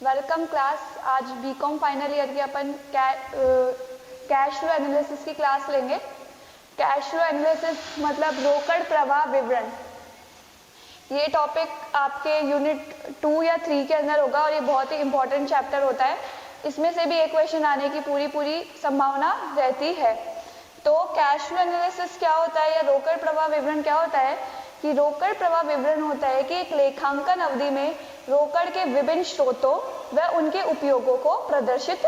Welcome class. आज BCom final year की अपन cash flow analysis की क्लास लेंगे। कैश फ्लो एनालिसिस मतलब रोकड़ प्रवाह विवरण। ये टॉपिक आपके यूनिट 2 या 3 के अंदर होगा और ये बहुत ही इंपॉर्टेंट चैप्टर होता है। इसमें से भी एक क्वेश्चन आने की पूरी संभावना रहती है। तो कैश फ्लो एनालिसिस क्या होता है या रोकड़ प्रवाह विवरण क्या होता है कि रोकड़ प्रवाह विवरण होता है कि एक लेखांकन अवधि में रोकड़ के विभिन्न स्रोतों व उनके उपयोगों को प्रदर्शित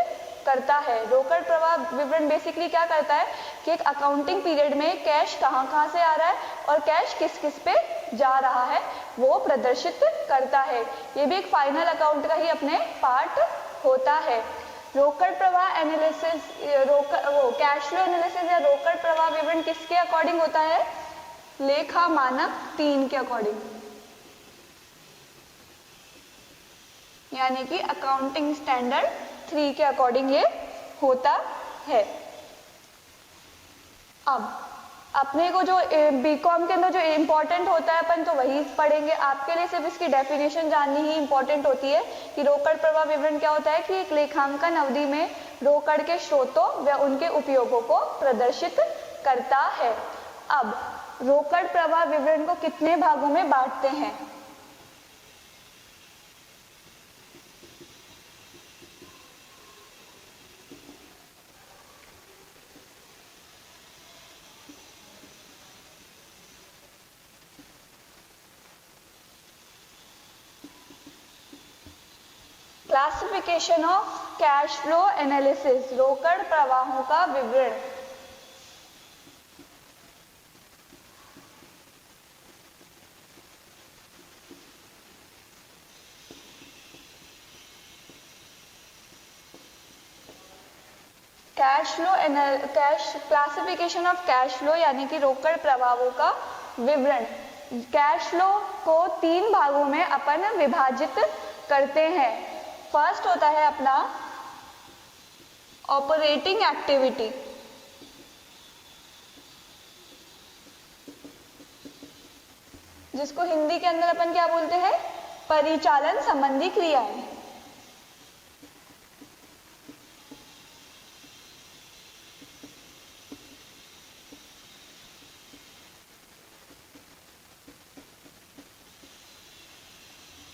करता है। रोकड़ प्रवाह विवरण बेसिकली क्या करता है कि एक अकाउंटिंग पीरियड में कैश कहाँ से आ रहा है और कैश किस किस पे जा रहा है वो प्रदर्शित करता है। ये भी एक फाइनल अकाउंट का ही अपने पार्ट होता है। रोकड़ प्रवाह एनालिसिस कैश फ्लो एनालिसिस या रोकड़ प्रवाह विवरण किसके अकॉर्डिंग होता है? लेखा मानक 3 के अकॉर्डिंग, यानी कि अकाउंटिंग स्टैंडर्ड 3 के अकॉर्डिंग ये होता है। अब अपने को जो बीकॉम के अंदर जो इम्पोर्टेंट होता है अपन तो वही पढ़ेंगे। आपके लिए सिर्फ इसकी डेफिनेशन जाननी ही इम्पोर्टेंट होती है कि रोकड़ प्रवाह विवरण क्या होता है कि एक लेखांकन अवधि में रोकड़ के स्रोतों व उनके उपयोगों को प्रदर्शित करता है। अब रोकड़ प्रवाह विवरण को कितने भागों में बांटते हैं? Classification of cash flow analysis, रोकड़ प्रवाहों का विवरण। क्लासिफिकेशन ऑफ कैश फ्लो यानी कि रोकड़ प्रवाहों का विवरण। कैश फ्लो को 3 भागों में अपन विभाजित करते हैं। फर्स्ट होता है अपना ऑपरेटिंग एक्टिविटी, जिसको हिंदी के अंदर अपन क्या बोलते हैं? परिचालन संबंधी क्रियाएं।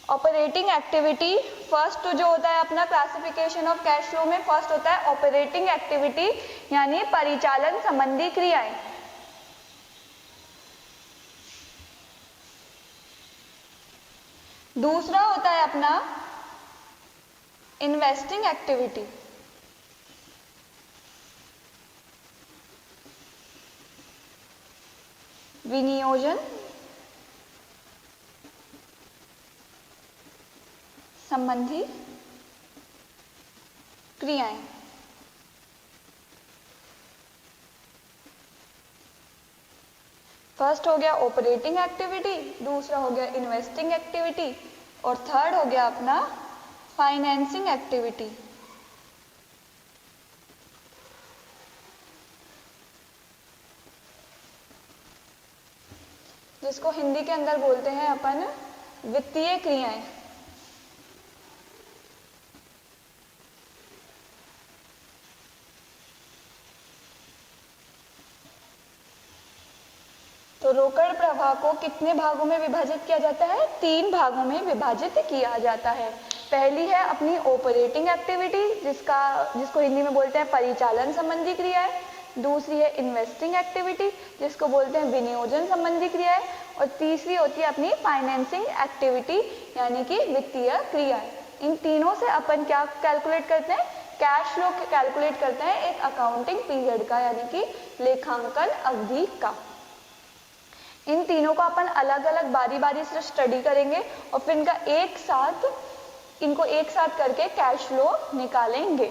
ऑपरेटिंग एक्टिविटी फर्स्ट जो होता है अपना क्लासिफिकेशन ऑफ कैश फ्लो में, फर्स्ट होता है ऑपरेटिंग एक्टिविटी यानी परिचालन संबंधी क्रियाएं। दूसरा होता है अपना इन्वेस्टिंग एक्टिविटी, विनियोजन संबंधी क्रियाएं। फर्स्ट हो गया ऑपरेटिंग एक्टिविटी, दूसरा हो गया इन्वेस्टिंग एक्टिविटी और थर्ड हो गया अपना फाइनेंसिंग एक्टिविटी। जिसको हिंदी के अंदर बोलते हैं अपन वित्तीय क्रियाएं। तो रोकड़ प्रवाह को कितने भागों में विभाजित किया जाता है? 3 भागों में विभाजित किया जाता है। पहली है अपनी ऑपरेटिंग एक्टिविटी जिसको हिंदी में बोलते हैं परिचालन संबंधी क्रियाएं। दूसरी है इन्वेस्टिंग एक्टिविटी जिसको बोलते हैं विनियोजन संबंधी क्रियाएं। और तीसरी होती है अपनी फाइनेंसिंग एक्टिविटी यानी कि वित्तीय क्रियाएं। इन तीनों से अपन क्या कैलकुलेट करते हैं? कैश फ्लो कैलकुलेट करते हैं एक अकाउंटिंग पीरियड का यानी कि लेखांकन अवधि का। इन तीनों को अपन अलग अलग बारी बारी से स्टडी करेंगे और फिर इनको एक साथ करके कैश फ्लो निकालेंगे।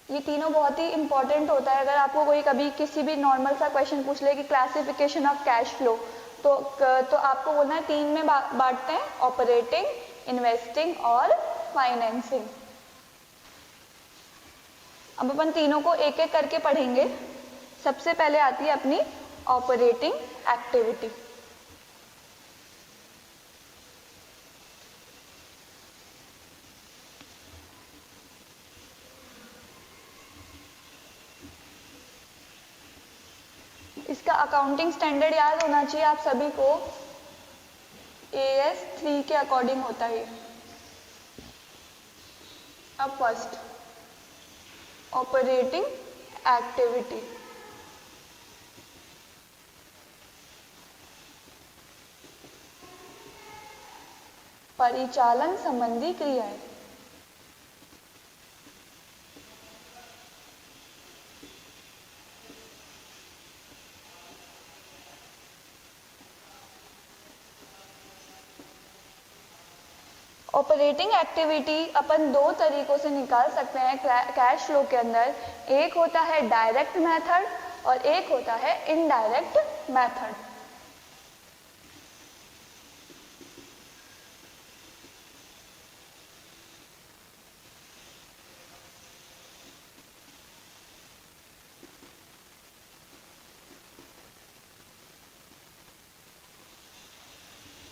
ये तीनों बहुत ही इंपॉर्टेंट होता है। अगर आपको कोई कभी किसी भी नॉर्मल सा क्वेश्चन पूछ ले कि क्लासिफिकेशन ऑफ कैश फ्लो तो आपको बोलना है 3 में बांटते हैं, ऑपरेटिंग, इन्वेस्टिंग और फाइनेंसिंग। अब अपन तीनों को एक एक करके पढ़ेंगे। सबसे पहले आती है अपनी ऑपरेटिंग एक्टिविटी। इसका अकाउंटिंग स्टैंडर्ड याद होना चाहिए आप सभी को, AS 3 के अकॉर्डिंग होता है। अब फर्स्ट ऑपरेटिंग एक्टिविटी, परिचालन संबंधी क्रियाएं। ऑपरेटिंग एक्टिविटी अपन दो तरीकों से निकाल सकते हैं कैश फ्लो के अंदर। एक होता है डायरेक्ट मेथड और एक होता है इनडायरेक्ट मेथड।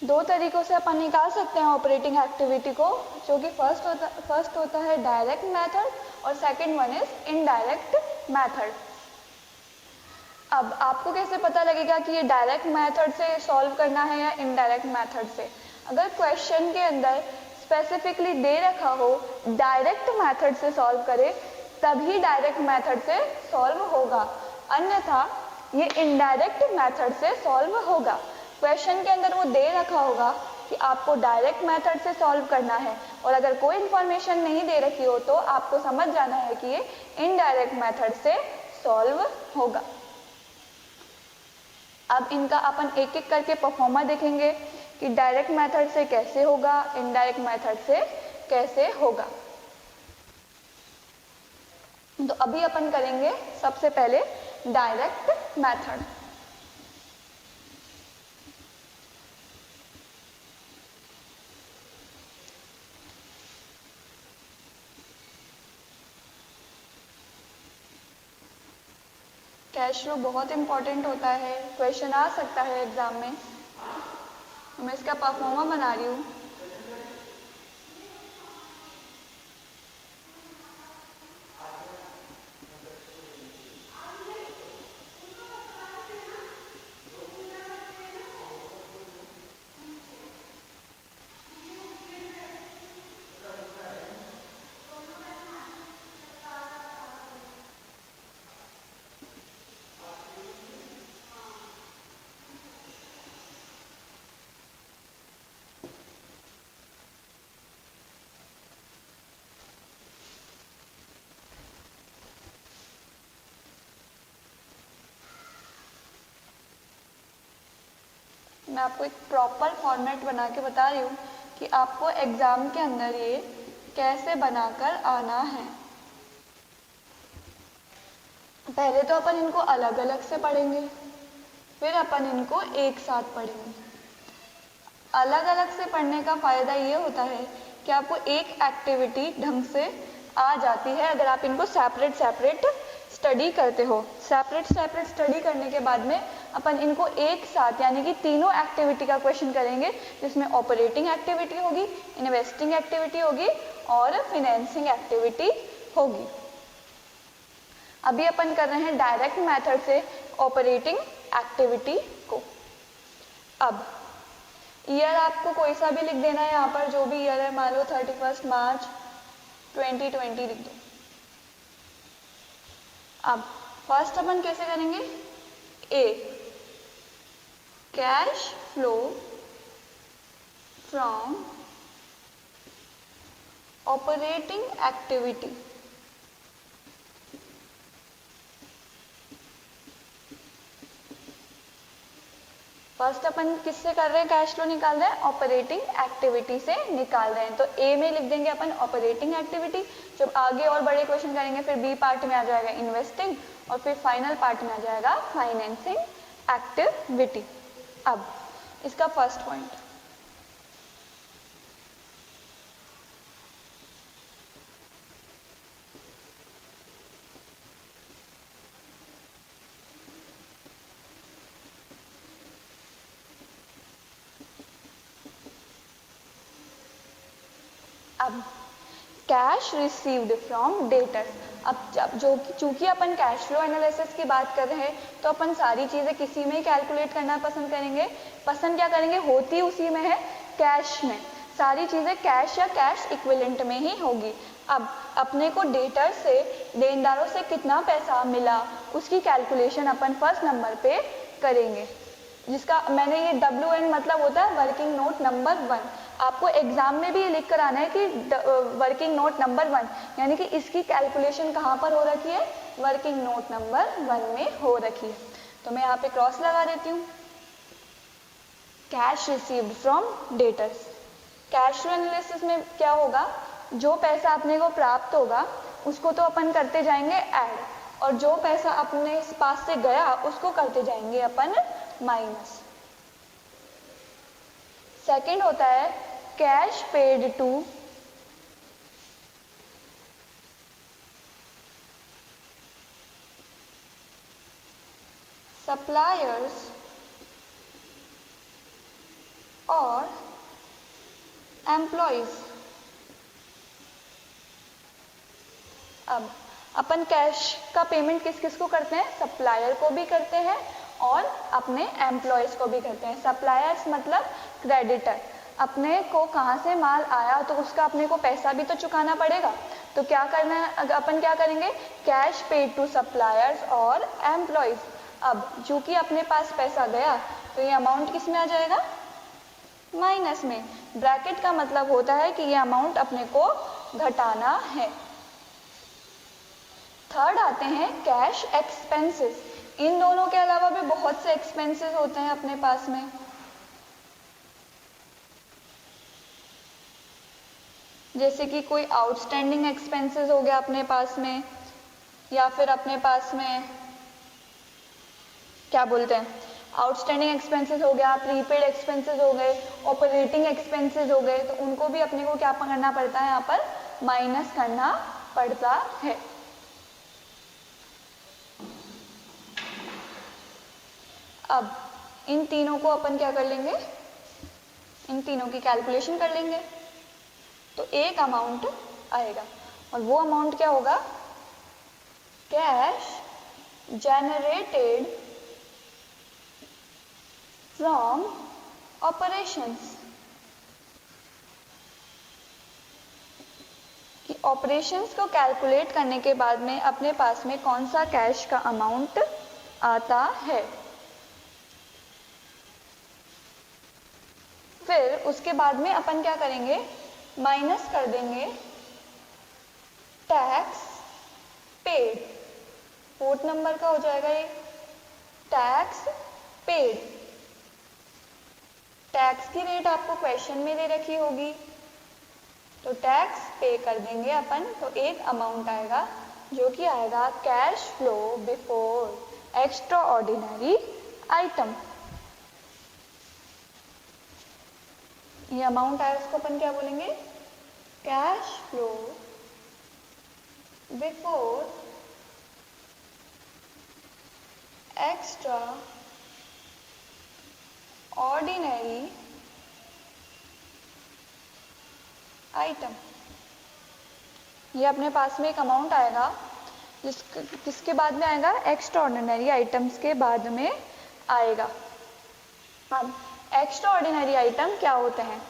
दो तरीकों से अपन निकाल सकते हैं ऑपरेटिंग एक्टिविटी को, जो कि फर्स्ट होता है डायरेक्ट मेथड और second one is indirect method. अब आपको कैसे पता लगेगा कि ये डायरेक्ट मेथड से सॉल्व करना है या इनडायरेक्ट मेथड से? अगर क्वेश्चन के अंदर स्पेसिफिकली दे रखा हो डायरेक्ट मेथड से सॉल्व करे तभी डायरेक्ट मेथड से सॉल्व होगा, अन्यथा ये इनडायरेक्ट मेथड से सॉल्व होगा। क्वेश्चन के अंदर वो दे रखा होगा कि आपको डायरेक्ट मेथड से सॉल्व करना है और अगर कोई इंफॉर्मेशन नहीं दे रखी हो तो आपको समझ जाना है कि ये इनडायरेक्ट मेथड से सॉल्व होगा। अब इनका अपन एक एक करके परफॉर्मा देखेंगे कि डायरेक्ट मेथड से कैसे होगा, इनडायरेक्ट मेथड से कैसे होगा। तो अभी अपन करेंगे सबसे पहले डायरेक्ट मेथड। कैश फ्लो बहुत इंपॉर्टेंट होता है, क्वेश्चन आ सकता है एग्जाम में। मैं इसका परफॉर्मा बना रही हूँ। मैं आपको एक प्रॉपर फॉर्मेट बना के बता रही हूँ कि आपको एग्जाम के अंदर ये कैसे बनाकर आना है। पहले तो अपन इनको अलग अलग से पढ़ेंगे, फिर अपन इनको एक साथ पढ़ेंगे। अलग अलग से पढ़ने का फायदा ये होता है कि आपको एक एक्टिविटी ढंग से आ जाती है अगर आप इनको सेपरेट सेपरेट स्टडी करते हो। सेपरेट सेपरेट स्टडी करने के बाद में अपन इनको एक साथ यानी कि तीनों एक्टिविटी का क्वेश्चन करेंगे, जिसमें ऑपरेटिंग एक्टिविटी होगी, इन्वेस्टिंग एक्टिविटी होगी और फाइनेंसिंग एक्टिविटी होगी। अभी अपन कर रहे हैं डायरेक्ट मेथड से ऑपरेटिंग एक्टिविटी को। अब ईयर आपको कोई सा भी लिख देना है, यहाँ पर जो भी ईयर है, मान लो 31 मार्च 2020 लिख दो। अब फर्स्ट अपन कैसे करेंगे, a cash flow from operating activity. First अपन किससे कर रहे हैं, कैश फ्लो निकाल रहे हैं, ऑपरेटिंग एक्टिविटी से निकाल रहे हैं। तो ए में लिख देंगे अपन ऑपरेटिंग एक्टिविटी। जब आगे और बड़े क्वेश्चन करेंगे फिर बी पार्ट में आ जाएगा इन्वेस्टिंग और फिर फाइनल पार्ट में आ जाएगा फाइनेंसिंग एक्टिविटी। अब इसका फर्स्ट पॉइंट, अब कैश रिसीव्ड फ्रॉम डेटर्स। अब जब चूंकि अपन कैश फ्लो एनालिसिस की बात कर रहे हैं तो अपन सारी चीज़ें किसी में ही कैलकुलेट करना पसंद करेंगे। पसंद क्या करेंगे, होती उसी में है, कैश में। सारी चीज़ें कैश या कैश इक्विवेलेंट में ही होगी। अब अपने को डेटर से, देनदारों से कितना पैसा मिला उसकी कैलकुलेशन अपन फर्स्ट नंबर पे करेंगे, जिसका मैंने ये WN मतलब होता है वर्किंग नोट नंबर 1। आपको एग्जाम में भी ये लिख कर आना है कि वर्किंग नोट नंबर 1, यानी कि इसकी कैलकुलेशन कहाँ पर हो रखी है, वर्किंग नोट नंबर 1 में हो रखी है। तो मैं यहाँ पे क्रॉस लगा देती हूँ। Cash received from debtors. Cash flow analysis में क्या होगा, जो पैसा अपने को प्राप्त होगा उसको तो अपन करते जाएंगे ऐड, और जो पैसा अपने पास से गया उसको करते जाएंगे अपन माइनस। सेकंड होता है कैश पेड टू सप्लायर्स और एम्प्लॉयज। अब अपन कैश का पेमेंट किस किस को करते हैं, सप्लायर को भी करते हैं और अपने एम्प्लॉयज को भी करते हैं। सप्लायर्स मतलब क्रेडिटर, अपने को कहाँ से माल आया तो उसका अपने को पैसा भी तो चुकाना पड़ेगा। तो क्या करना है, अपन क्या करेंगे, कैश पेड टू सप्लायर्स और एम्प्लॉयज। अब चूंकि अपने पास पैसा गया तो ये अमाउंट किस में आ जाएगा, माइनस में। ब्रैकेट का मतलब होता है कि ये अमाउंट अपने को घटाना है। थर्ड आते हैं कैश एक्सपेंसेस। इन दोनों के अलावा भी बहुत से एक्सपेंसेस होते हैं अपने पास में। जैसे कि कोई आउटस्टैंडिंग एक्सपेंसेस हो गया अपने पास में, या फिर अपने पास में क्या बोलते हैं, आउटस्टैंडिंग एक्सपेंसेस हो गया, प्रीपेड एक्सपेंसेस हो गए, ऑपरेटिंग एक्सपेंसेस हो गए, तो उनको भी अपने को क्या करना पड़ता है, यहाँ पर माइनस करना पड़ता है। अब इन तीनों को अपन क्या कर लेंगे, इन तीनों की कैलकुलेशन कर लेंगे तो एक अमाउंट आएगा, और वो अमाउंट क्या होगा, कैश जनरेटेड फ्रॉम ऑपरेशंस। कि ऑपरेशंस को कैलकुलेट करने के बाद में अपने पास में कौन सा कैश का अमाउंट आता है। फिर उसके बाद में अपन क्या करेंगे, माइनस कर देंगे टैक्स पेड। फोर्थ नंबर का हो जाएगा ये टैक्स पेड। टैक्स की रेट आपको क्वेश्चन में दे रखी होगी, तो टैक्स पे कर देंगे अपन, तो एक अमाउंट आएगा जो कि आएगा cash flow before extra ordinary item. ये अमाउंट आया उसको अपन क्या बोलेंगे, cash flow before extra ordinary item. ये अपने पास में एक अमाउंट आएगा जिसके बाद में आएगा, एक्स्ट्रा ऑर्डिनरी आइटम्स के बाद में आएगा। अब एक्स्ट्रा ऑर्डिनरी आइटम क्या होते हैं,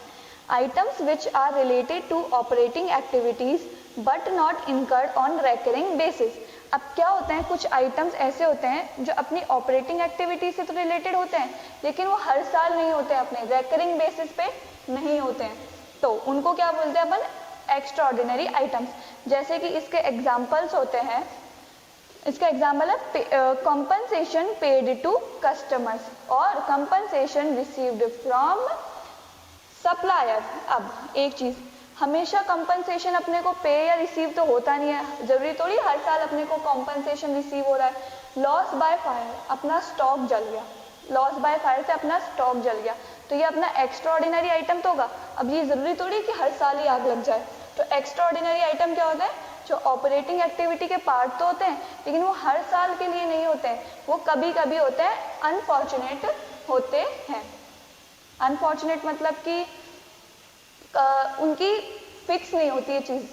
items which are related to operating activities but not incurred on recurring basis. अब क्या होते हैं, कुछ आइटम्स ऐसे होते हैं जो अपनी ऑपरेटिंग एक्टिविटी से तो रिलेटेड होते हैं, लेकिन वो हर साल नहीं होते हैं, अपने रेकरिंग बेसिस पे नहीं होते हैं, तो उनको क्या बोलते हैं अपन, एक्स्ट्रा ऑर्डिनरी आइटम्स। जैसे कि इसके एग्जाम्पल्स होते हैं, इसका एग्जाम्पल है कॉम्पनसेशन पेड टू कस्टमर्स और कॉम्पनसेशन रिसीव्ड फ्रॉम सप्लायर। अब एक चीज, हमेशा कॉम्पनसेशन अपने को पे या रिसीव तो होता नहीं है, जरूरी थोड़ी हर साल अपने को कॉम्पनसेशन रिसीव हो रहा है। लॉस बाय फायर, अपना स्टॉक जल गया, लॉस बाय फायर से अपना स्टॉक जल गया, तो ये अपना एक्स्ट्रा ऑर्डिनरी आइटम तो होगा। अब ये जरूरी थोड़ी कि हर साल ही आग लग जाए, तो एक्स्ट्रा ऑर्डिनरी आइटम क्या होता है, जो ऑपरेटिंग एक्टिविटी के पार्ट तो होते हैं लेकिन वो हर साल के लिए नहीं होते हैं, वो कभी कभी होते हैं, अनफॉर्चुनेट होते हैं। अनफॉर्चुनेट मतलब कि उनकी फिक्स नहीं होती है चीज़,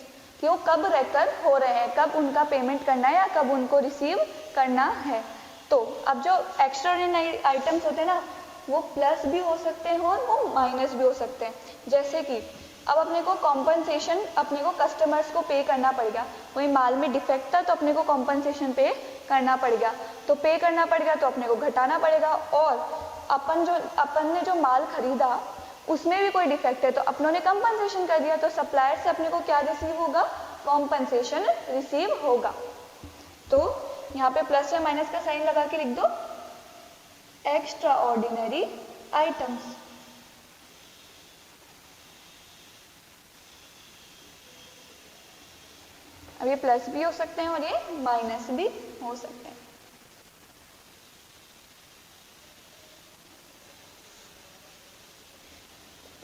कि वो कब रेकर हो रहे हैं, कब उनका पेमेंट करना है या कब उनको रिसीव करना है। तो अब जो एक्स्ट्राऑर्डिनरी आइटम्स होते हैं ना, वो प्लस भी हो सकते हैं और वो माइनस भी हो सकते हैं। जैसे कि अब अपने को कॉम्पनसेशन अपने को कस्टमर्स को पे करना पड़ेगा, वही माल में डिफेक्ट था तो अपने को कॉम्पनसेशन पे करना पड़ेगा, तो पे करना पड़ेगा तो अपने को घटाना पड़ेगा। और अपन ने जो माल खरीदा उसमें भी कोई डिफेक्ट है तो अपनों ने कंपनसेशन कर दिया, तो सप्लायर से अपने को क्या रिसीव होगा, कॉम्पनसेशन रिसीव होगा। तो यहाँ पे प्लस या माइनस का साइन लगा के लिख दो, एक्स्ट्रा ऑर्डिनरी आइटम्स। अब ये प्लस भी हो सकते हैं और ये माइनस भी हो सकते हैं।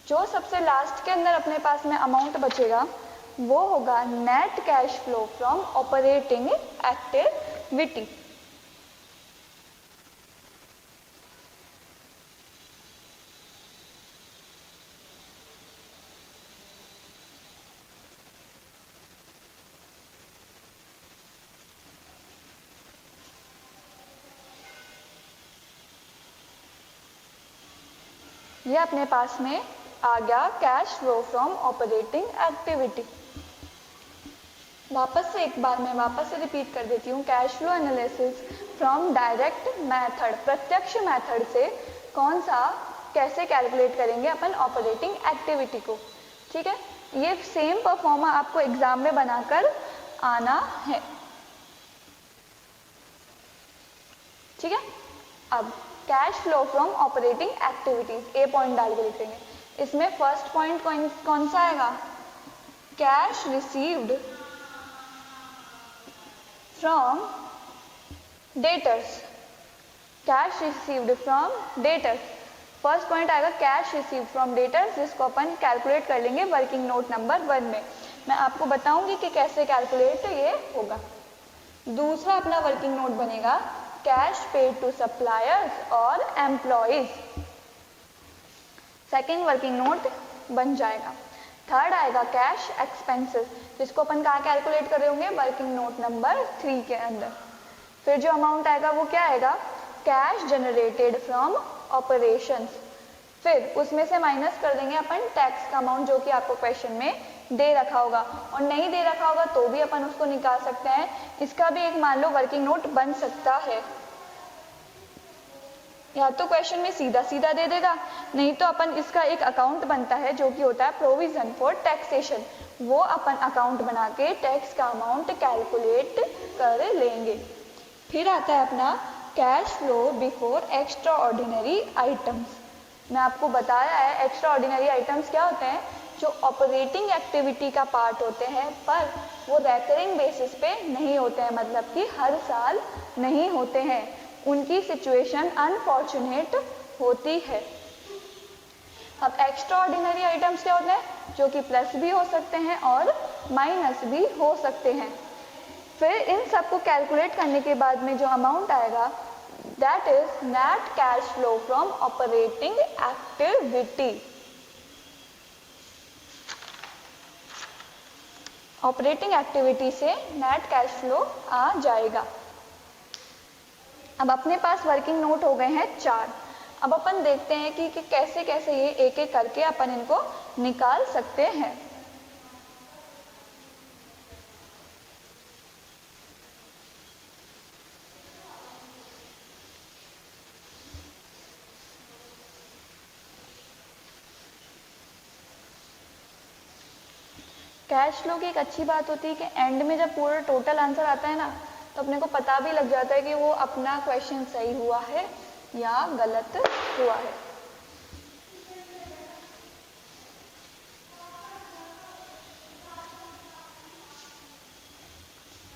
जो सबसे लास्ट के अंदर अपने पास में अमाउंट बचेगा वो होगा net cash flow from operating activity. ये अपने पास में आ गया cash flow from operating activity. वापस से एक बार मैं वापस से रिपीट कर देती हूँ, cash flow analysis from direct method, प्रत्यक्ष मेथड से कौन सा कैसे कैलकुलेट करेंगे अपन ऑपरेटिंग एक्टिविटी को। ठीक है, ये सेम परफॉर्मा आपको एग्जाम में बनाकर आना है। ठीक है, अब cash flow from operating activities A point डाल के लिखेंगे। इसमें फर्स्ट पॉइंट कौन सा आएगा, cash received from debtors, cash received from debtors. First point आएगा कैश रिसीव्ड फ्रॉम डेटर्स, जिसको अपन कैलकुलेट कर लेंगे वर्किंग नोट नंबर 1 में। मैं आपको बताऊंगी कि कैसे कैलकुलेट ये होगा। दूसरा अपना वर्किंग नोट बनेगा कैश पेड टू सप्लायर्स और एम्प्लॉयज, सेकेंड वर्किंग नोट बन जाएगा। थर्ड आएगा कैश एक्सपेंसेस, जिसको अपन कहाँ कैलकुलेट कर रहे होंगे, वर्किंग नोट नंबर 3 के अंदर। फिर जो अमाउंट आएगा वो क्या आएगा, कैश जनरेटेड फ्रॉम ऑपरेशंस। फिर उसमें से माइनस कर देंगे अपन टैक्स का अमाउंट, जो कि आपको क्वेश्चन में दे रखा होगा, और नहीं दे रखा होगा तो भी अपन उसको निकाल सकते हैं। इसका भी एक मान लो वर्किंग नोट बन सकता है, या तो क्वेश्चन में सीधा सीधा दे देगा, नहीं तो अपन इसका एक अकाउंट बनता है जो कि होता है प्रोविजन फॉर टैक्सेशन, वो अपन अकाउंट बना के टैक्स का अमाउंट कैलकुलेट कर लेंगे। फिर आता है अपना cash flow before extra ordinary items. मैं आपको बताया है एक्स्ट्रा ऑर्डिनरी आइटम्स क्या होते हैं, जो ऑपरेटिंग एक्टिविटी का पार्ट होते हैं पर वो रेकरिंग बेसिस पे नहीं होते हैं, मतलब कि हर साल नहीं होते हैं, उनकी सिचुएशन अनफॉर्चुनेट होती है। अब एक्स्ट्रा ऑर्डिनरी आइटम्स क्या होते हैं, जो कि प्लस भी हो सकते हैं और माइनस भी हो सकते हैं। फिर इन सबको कैलकुलेट करने के बाद में जो अमाउंट आएगा that is net cash flow from operating activity. Operating activity से नेट कैश फ्लो आ जाएगा। अब अपने पास वर्किंग नोट हो गए हैं 4। अब अपन देखते हैं कि कैसे कैसे ये एक एक करके अपन इनको निकाल सकते हैं। कैश फ्लो की एक अच्छी बात होती है कि एंड में जब पूरा टोटल आंसर आता है ना, तो अपने को पता भी लग जाता है कि वो अपना क्वेश्चन सही हुआ है या गलत हुआ है।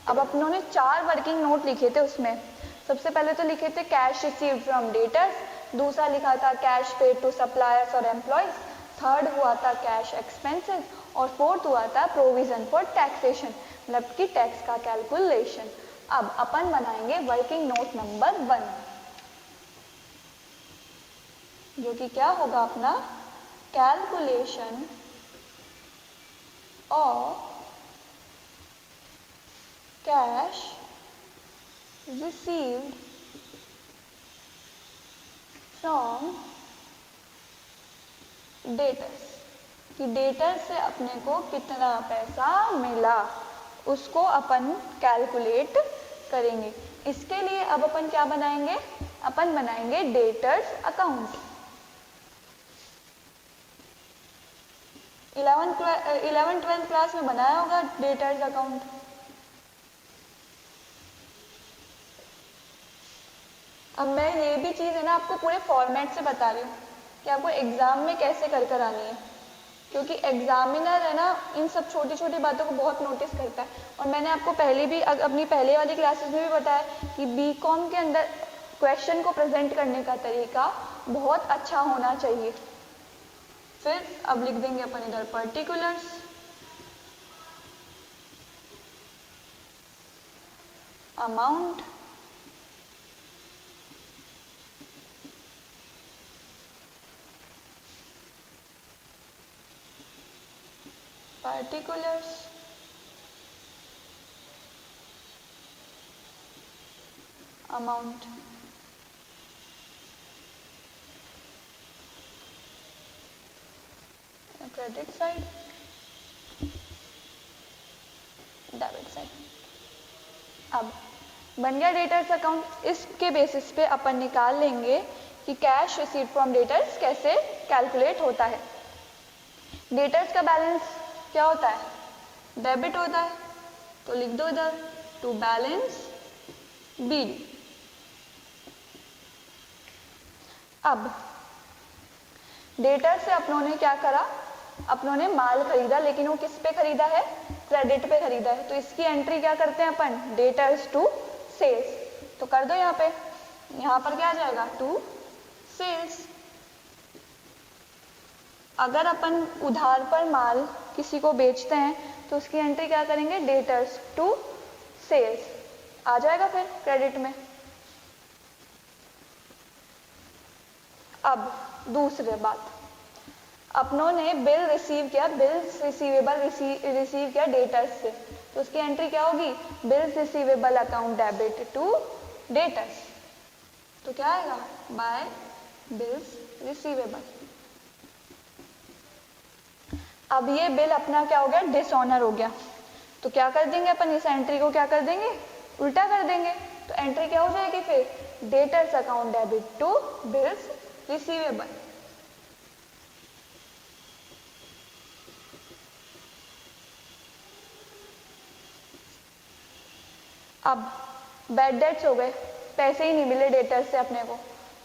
अब अपनों ने 4 वर्किंग नोट लिखे थे, उसमें सबसे पहले तो लिखे थे कैश रिसीव्ड फ्रॉम डेटर्स, दूसरा लिखा था कैश पेड टू सप्लायर्स और एम्प्लॉयज, थर्ड हुआ था कैश एक्सपेंसेस और फोर्थ हुआ था प्रोविजन फॉर टैक्सेशन, मतलब कि टैक्स का कैलकुलेशन। अब अपन बनाएंगे वर्किंग नोट नंबर 1, जो कि क्या होगा अपना calculation of cash received from debtors, कि डेटर से अपने को कितना पैसा मिला उसको अपन कैलकुलेट करेंगे। इसके लिए अब अपन क्या बनाएंगे, अपन बनाएंगे डेटर्स अकाउंट। 11th-12th क्लास में बनाया होगा डेटर्स अकाउंट। अब मैं ये भी चीज़ है ना आपको पूरे फॉर्मेट से बता रही हूँ कि आपको एग्जाम में कैसे कर आनी है, क्योंकि एग्जामिनर है ना इन सब छोटी छोटी बातों को बहुत नोटिस करता है। और मैंने आपको पहले भी अपनी पहले वाली क्लासेस में भी बताया कि बीकॉम के अंदर क्वेश्चन को प्रेजेंट करने का तरीका बहुत अच्छा होना चाहिए। फिर अब लिख देंगे अपन इधर particulars, amount, particulars, amount, credit side, debit side. अब बन गया डेटर्स अकाउंट। इसके बेसिस पे अपन निकाल लेंगे कि कैश रिसीव्ड फ्रॉम डेटर्स कैसे कैलकुलेट होता है। डेटर्स का बैलेंस क्या होता है, डेबिट होता है, तो लिख दो इधर टू बैलेंस बीडी। अब डेटर से अपनों ने क्या करा, अपनों ने माल खरीदा, लेकिन वो किस पे खरीदा है, क्रेडिट पे खरीदा है, तो इसकी एंट्री क्या करते हैं अपन, डेटर्स टू सेल्स। तो कर दो यहाँ पे, यहाँ पर क्या आ जाएगा, टू सेल्स। अगर अपन उधार पर माल किसी को बेचते हैं तो उसकी एंट्री क्या करेंगे, डेटर्स टू सेल्स, आ जाएगा फिर क्रेडिट में। अब दूसरी बात, अपनों ने बिल रिसीव किया, बिल्स रिसीवेबल रिसीव किया डेटर्स से, तो उसकी एंट्री क्या होगी, bills receivable account debit to debtors. तो क्या आएगा, बाय बिल्स रिसीवेबल। अब ये बिल अपना क्या हो गया, डिसऑनर हो गया, तो क्या कर देंगे अपन, इस एंट्री को क्या कर देंगे, उल्टा कर देंगे। तो एंट्री क्या हो जाएगी फिर, debtors account debit to bills receivable. अब बैड डेट्स हो गए, पैसे ही नहीं मिले डेटर्स से अपने को,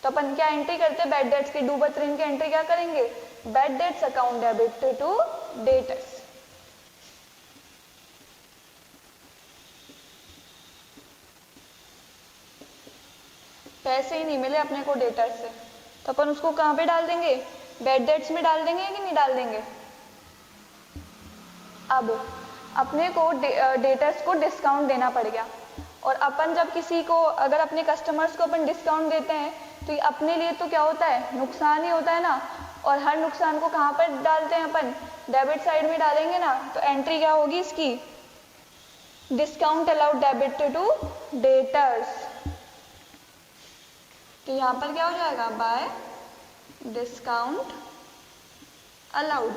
तो अपन क्या एंट्री करते हैं, बैड डेट्स की डूबत-ऋण की एंट्री क्या करेंगे, bad debts account debit to debtors. पैसे ही नहीं मिले अपने को डेटर्स से, तो अपन उसको कहाँ पे डाल देंगे, बैड डेट्स में डाल देंगे कि नहीं डाल देंगे। अब अपने को डेटर्स को डिस्काउंट देना पड़ गया, और अपन जब किसी को, अगर अपने कस्टमर्स को अपन डिस्काउंट देते हैं तो ये अपने लिए तो क्या होता है, नुकसान ही होता है ना। और हर नुकसान को कहाँ पर डालते हैं अपन, डेबिट साइड में डालेंगे ना। तो एंट्री क्या होगी इसकी, discount allowed debit to debtors. तो यहाँ पर क्या हो जाएगा, बाय डिस्काउंट अलाउड।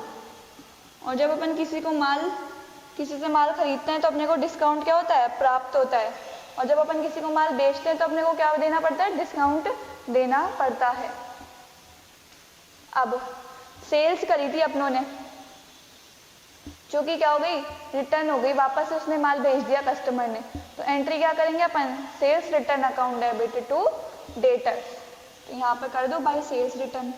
और जब अपन किसी से माल खरीदते हैं तो अपने को डिस्काउंट क्या होता है, प्राप्त होता है। और जब अपन किसी को माल बेचते हैं तो अपने को क्या देना पड़ता है, डिस्काउंट देना पड़ता है। अब सेल्स करी थी अपनों ने, जो कि क्या हो गई, रिटर्न हो गई, वापस से उसने माल बेच दिया कस्टमर ने, तो एंट्री क्या करेंगे अपन, sales return account debit to debtors. तो यहाँ पर कर दो बाय सेल्स रिटर्न।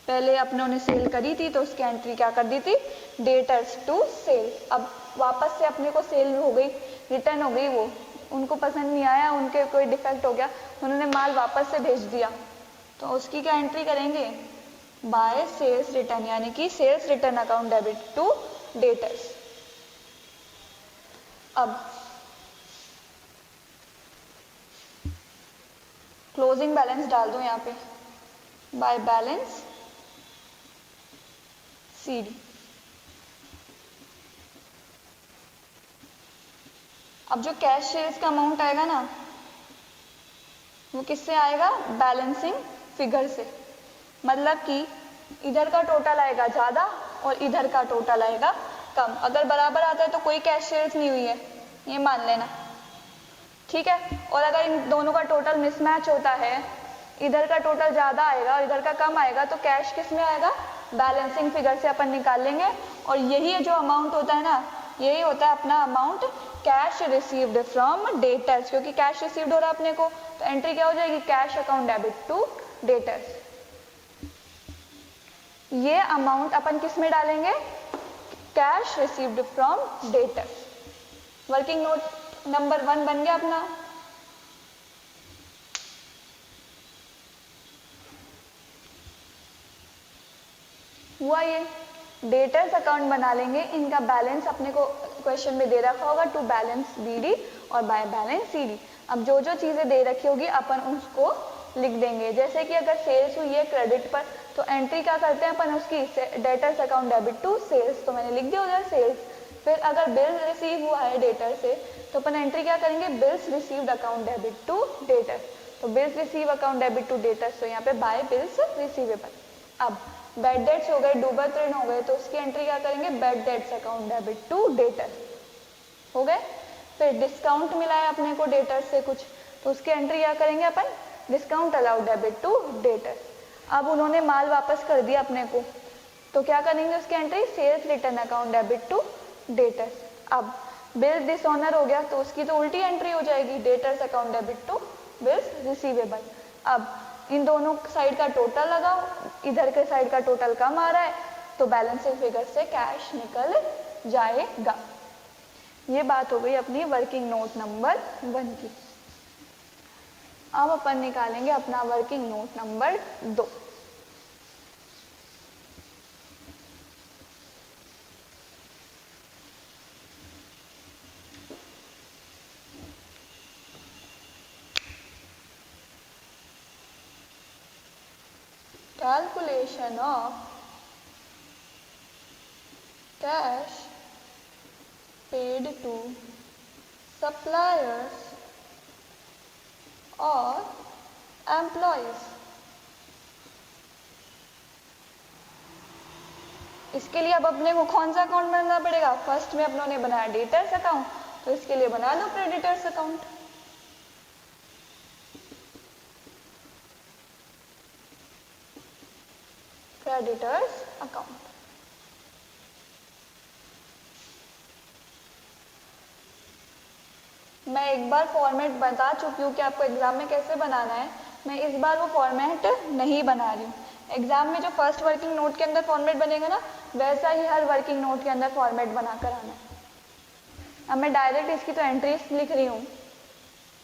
पहले अपनों ने सेल करी थी तो उसकी एंट्री क्या कर दी थी, डेटर्स टू सेल। अब वापस से अपने को सेल हो गई, रिटर्न हो गई, वो उनको पसंद नहीं आया, उनके कोई डिफेक्ट हो गया, उन्होंने माल वापस से भेज दिया, तो उसकी क्या एंट्री करेंगे, बाय सेल्स रिटर्न, यानी कि sales return account debit to debtors. अब क्लोजिंग बैलेंस डाल दो यहाँ पे, बाय बैलेंस सीडी। अब जो कैश सेल्स का अमाउंट आएगा ना वो किससे आएगा? बैलेंसिंग फिगर से। मतलब कि इधर का टोटल आएगा ज़्यादा और इधर का टोटल आएगा कम। अगर बराबर आता है तो कोई कैश सेल्स नहीं हुई है, ये मान लेना, ठीक है। और अगर इन दोनों का टोटल मिसमैच होता है, इधर का टोटल ज़्यादा आएगा और इधर का कम आएगा, तो कैश किस में आएगा? बैलेंसिंग फिगर से अपन निकाल लेंगे। और यही जो अमाउंट होता है ना, यही होता है अपना amount cash received from debtors. क्योंकि कैश रिसीव्ड हो रहा है अपने को, तो एंट्री क्या हो जाएगी? Cash account debit to debtors. ये अमाउंट अपन किस में डालेंगे? Cash received from debtors. Working note number 1 बन गया अपना। हुआ ये। डेटर्स अकाउंट बना लेंगे, इनका बैलेंस अपने को क्वेश्चन में दे रखा होगा, टू बैलेंस बीडी और बाय बैलेंस सीडी। अब जो जो चीज़ें दे रखी होगी अपन उसको लिख देंगे। जैसे कि अगर सेल्स हुई है क्रेडिट पर, तो एंट्री क्या करते हैं अपन उसकी? Debtors account debit to sales, तो मैंने लिख दिया उधर सेल्स। फिर अगर बिल रिसीव हुआ है डेटर से, तो अपन एंट्री क्या करेंगे? Bills received account debit to debtors. तो bills receive account debit to debtors, तो यहाँ पे बाय बिल्स रिसीवेबल। अब बैड डेट्स हो गए, डूबत ऋण हो गए, तो उसकी एंट्री क्या करेंगे? Bad debts account debit to debtor हो गए। फिर डिस्काउंट मिला है अपने को डेटर से कुछ, तो उसकी एंट्री क्या करेंगे अपन? Discount allowed debit to debtor. अब उन्होंने माल वापस कर दिया अपने को, तो क्या करेंगे उसकी entry? Sales return account debit to debtor. अब बिल डिसऑनर हो गया, तो उसकी तो उल्टी एंट्री हो जाएगी, debtors account debit to bills receivable. अब इन दोनों साइड का टोटल लगाओ, इधर के साइड का टोटल कम आ रहा है, तो बैलेंसिंग फिगर से कैश निकल जाएगा। ये बात हो गई अपनी वर्किंग नोट नंबर 1 की। अब अपन निकालेंगे अपना working note number 2। Calculation of cash paid to suppliers or employees। इसके लिए अब अपने को कौन सा अकाउंट बनाना पड़ेगा? फर्स्ट में अपनों ने बनाया डेटर्स अकाउंट, तो इसके लिए बना दो क्रेडिटर्स अकाउंट। Creditors account. मैं एक बार फॉर्मेट बता चुकी हूँ कि आपको एग्जाम में कैसे बनाना है, मैं इस बार वो फॉर्मेट नहीं बना रही हूँ। एग्जाम में जो फर्स्ट वर्किंग नोट के अंदर फॉर्मेट बनेगा ना, वैसा ही हर वर्किंग नोट के अंदर फॉर्मेट बना कर आना है। अब मैं डायरेक्ट इसकी तो एंट्रीज लिख रही हूँ।